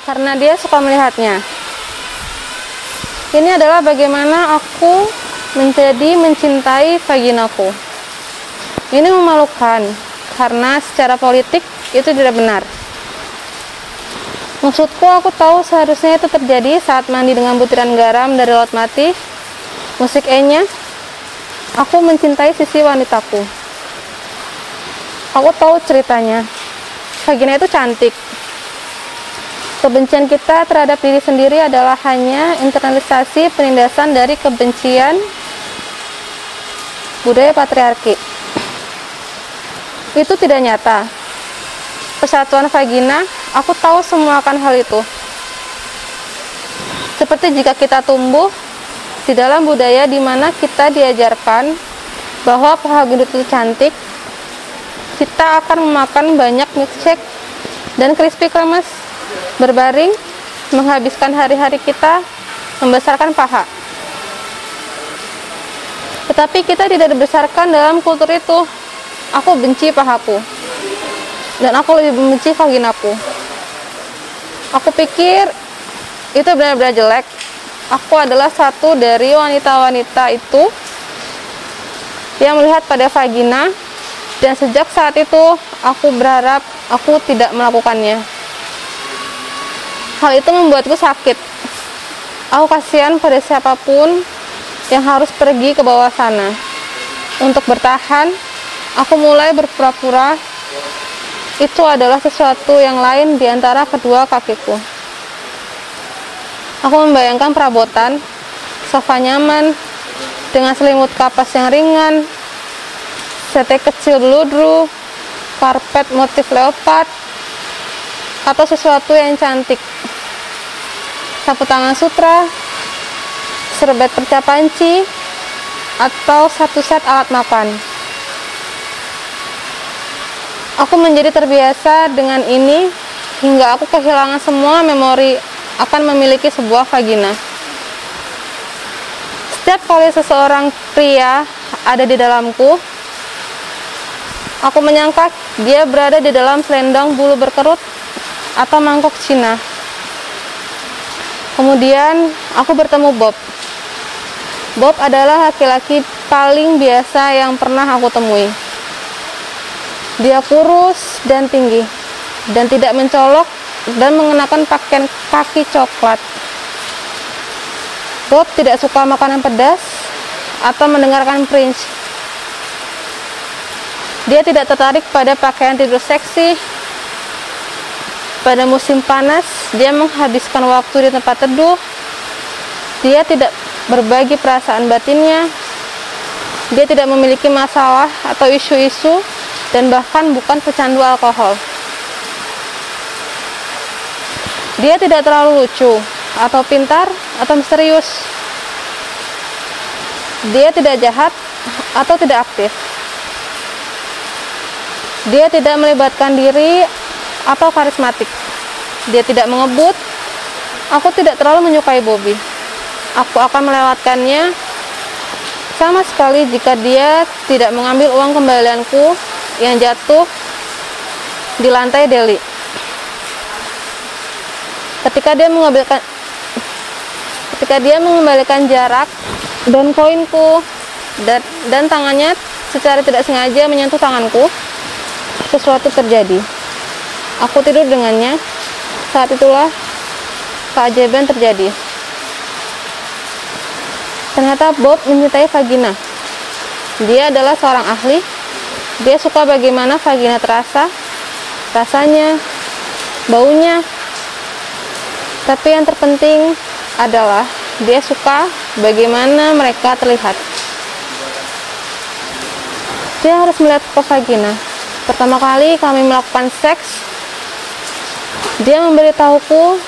karena dia suka melihatnya. Ini adalah bagaimana aku menjadi mencintai vaginaku. Ini memalukan, karena secara politik itu tidak benar. Maksudku, aku tahu seharusnya itu terjadi saat mandi dengan butiran garam dari Laut Mati. Musik E-nya, aku mencintai sisi wanitaku. Aku tahu ceritanya. Vagina itu cantik. Kebencian kita terhadap diri sendiri adalah hanya internalisasi penindasan dari kebencian budaya patriarki. Itu tidak nyata. Persatuan vagina, aku tahu semua akan hal itu. Seperti jika kita tumbuh di dalam budaya di mana kita diajarkan bahwa paha gendut itu cantik, kita akan memakan banyak milkshake dan crispy kremes, berbaring, menghabiskan hari-hari kita membesarkan paha. Tetapi kita tidak dibesarkan dalam kultur itu. Aku benci pahaku, dan aku lebih benci vaginaku. Aku pikir itu benar-benar jelek. Aku adalah satu dari wanita-wanita itu yang melihat pada vagina, dan sejak saat itu aku berharap aku tidak melakukannya. Hal itu membuatku sakit. Aku kasihan pada siapapun yang harus pergi ke bawah sana. Untuk bertahan, aku mulai berpura-pura itu adalah sesuatu yang lain di antara kedua kakiku. Aku membayangkan perabotan, sofa nyaman, dengan selimut kapas yang ringan, setek kecil beludru, karpet motif leopard, atau sesuatu yang cantik. Sapu tangan sutra, serbet perca panci, atau satu set alat makan. Aku menjadi terbiasa dengan ini hingga aku kehilangan semua memori akan memiliki sebuah vagina. Setiap kali seseorang pria ada di dalamku, aku menyangka dia berada di dalam selendang bulu berkerut atau mangkok Cina. Kemudian aku bertemu Bob. Bob adalah laki-laki paling biasa yang pernah aku temui. Dia kurus dan tinggi, dan tidak mencolok, dan mengenakan pakaian kaki coklat. Bob tidak suka makanan pedas atau mendengarkan Prince. Dia tidak tertarik pada pakaian tidur seksi. Pada musim panas, dia menghabiskan waktu di tempat teduh. Dia tidak berbagi perasaan batinnya. Dia tidak memiliki masalah atau isu-isu, dan bahkan bukan pecandu alkohol. Dia tidak terlalu lucu, atau pintar, atau misterius. Dia tidak jahat, atau tidak aktif. Dia tidak melibatkan diri, atau karismatik. Dia tidak mengebut. Aku tidak terlalu menyukai Bobby. Aku akan melewatkannya, sama sekali jika dia tidak mengambil uang kembalianku yang jatuh di lantai deli. Ketika dia mengembalikan jarak dan koinku, dan tangannya secara tidak sengaja menyentuh tanganku, sesuatu terjadi. Aku tidur dengannya. Saat itulah keajaiban terjadi. Ternyata Bob mencintai vagina. Dia adalah seorang ahli. Dia suka bagaimana vagina terasa, rasanya, baunya. Tapi yang terpenting adalah dia suka bagaimana mereka terlihat. Dia harus melihat ke vagina. Pertama kali kami melakukan seks, dia memberitahuku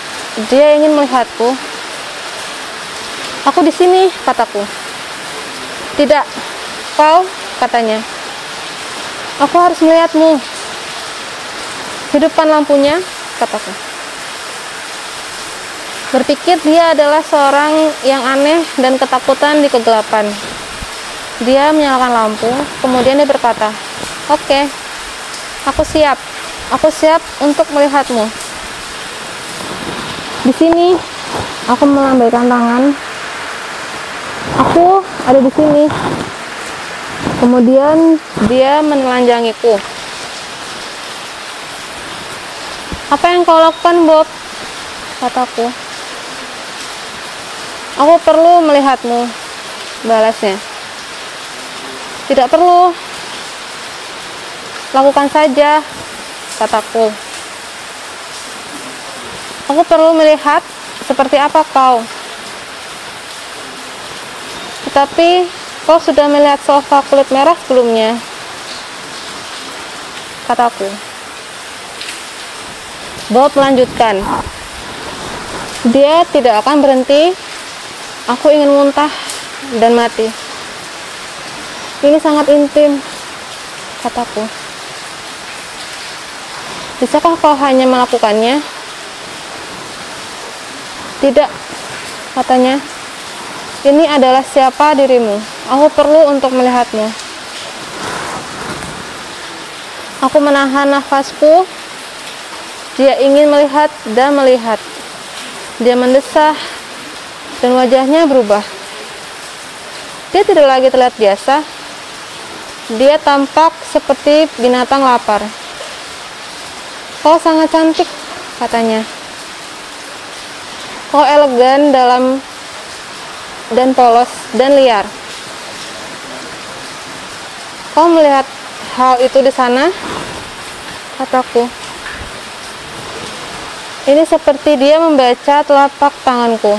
dia ingin melihatku. Aku di sini, kataku. Tidak, kau, katanya. Aku harus melihatmu. Hidupkan lampunya, kataku. Berpikir dia adalah seorang yang aneh dan ketakutan di kegelapan. Dia menyalakan lampu, kemudian dia berkata, "Oke, aku siap. Aku siap untuk melihatmu." Di sini aku melambaikan tangan. Aku ada di sini. Kemudian dia menelanjangiku. Apa yang kau lakukan, Bob? Kataku. Aku perlu melihatmu, balasnya. Tidak perlu. Lakukan saja, kataku. Aku perlu melihat seperti apa kau. Tetapi kau sudah melihat sofa kulit merah sebelumnya, kataku. Bob melanjutkan. Dia tidak akan berhenti. Aku ingin muntah dan mati. Ini sangat intim, kataku. Bisakah kau hanya melakukannya? Tidak, katanya. Ini adalah siapa dirimu. Aku perlu untuk melihatmu. Aku menahan nafasku. Dia ingin melihat dan melihat. Dia mendesah dan wajahnya berubah. Dia tidak lagi terlihat biasa. Dia tampak seperti binatang lapar. Kau sangat cantik, katanya. Kau elegan dalam dan polos dan liar. Kau melihat hal itu di sana? Kataku. Ini seperti dia membaca telapak tanganku.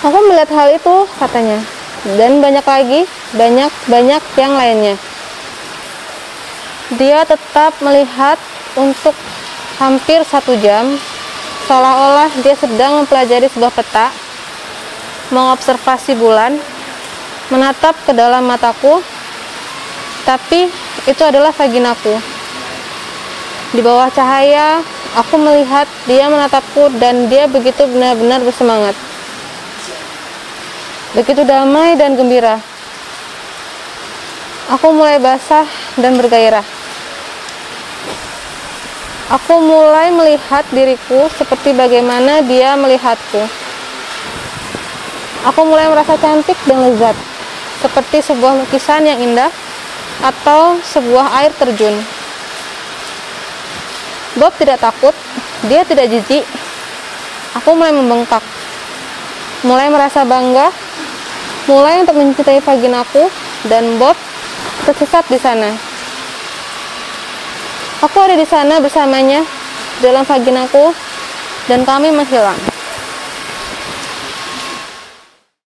Aku melihat hal itu, katanya. Dan banyak lagi, banyak yang lainnya. Dia tetap melihat untuk hampir 1 jam. Seolah-olah dia sedang mempelajari sebuah peta, mengobservasi bulan, menatap ke dalam mataku, tapi itu adalah vaginaku. Di bawah cahaya, aku melihat dia menatapku dan dia begitu benar-benar bersemangat. Begitu damai dan gembira. Aku mulai basah dan bergairah. Aku mulai melihat diriku seperti bagaimana dia melihatku. Aku mulai merasa cantik dan lezat, seperti sebuah lukisan yang indah atau sebuah air terjun. Bob tidak takut, dia tidak jijik. Aku mulai membengkak, mulai merasa bangga, mulai untuk mencintai vaginaku, dan Bob tersesat di sana. Aku ada di sana bersamanya dalam vaginaku dan kami menghilang.